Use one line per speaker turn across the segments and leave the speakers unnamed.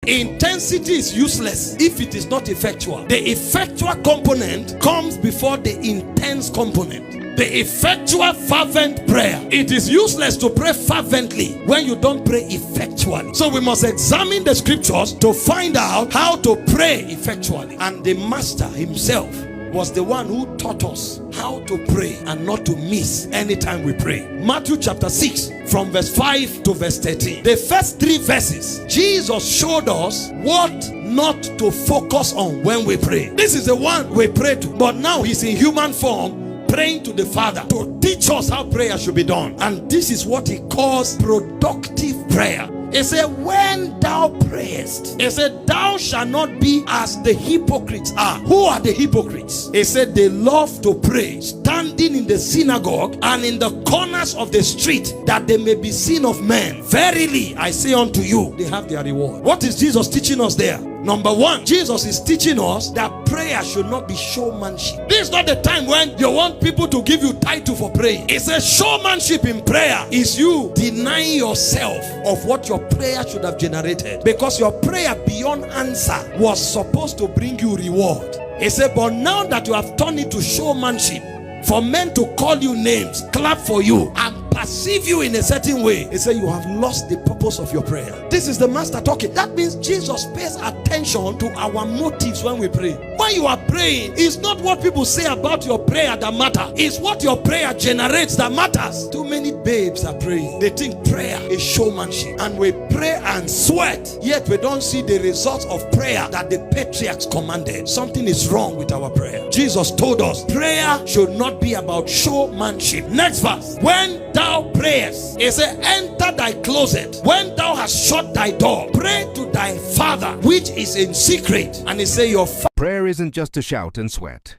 Intensity is useless if it is not effectual. The effectual component comes before the intense component. The effectual fervent prayer. It is useless to pray fervently when you don't pray effectually. So we must examine the scriptures to find out how to pray effectually. And the master himself was the one who taught us how to pray and not to miss anytime we pray. Matthew chapter 6 from verse 5 to verse 13. The first 3 verses, Jesus showed us what not to focus on when we pray. This is the one we pray to, but now he's in human form praying to the Father to teach us how prayer should be done. And this is what he calls productive prayer. He said, when thou prayest, he said, thou shalt not be as the hypocrites are. Who are the hypocrites? He said, they love to pray, standing in the synagogue and in the corners of the street, that they may be seen of men. Verily, I say unto you, they have their reward. What is Jesus teaching us there? Number 1, Jesus is teaching us that prayer should not be showmanship. This is not the time when you want people to give you title for praying. It says showmanship in prayer is you denying yourself of what your prayer should have generated, because your prayer beyond answer was supposed to bring you reward. He said, but now that you have turned it to showmanship, for men to call you names, clap for you, and perceive you in a certain way, he said, you have lost the purpose of your prayer. This is the master talking. That means Jesus pays attention to our motives when we pray. When you are praying, it's not what people say about your prayer that matters. It's what your prayer generates that matters. Too many babes are praying. They think prayer is showmanship, and we pray and sweat, yet we don't see the results of prayer that the patriarchs commanded. Something is wrong with our prayer. Jesus told us prayer should not be about showmanship. Next verse. When thou prayest, he said, enter thy closet. When thou hast shut thy door, pray to thy Father which is in secret. And he said, your
prayer isn't just to shout and sweat.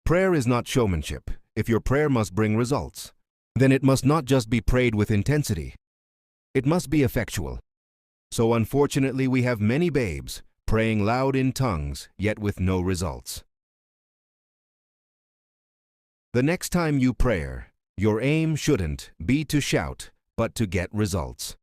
Prayer is not showmanship. If your prayer must bring results, then it must not just be prayed with intensity. It must be effectual. So unfortunately, we have many babes praying loud in tongues, yet with no results. The next time you pray, your aim shouldn't be to shout, but to get results.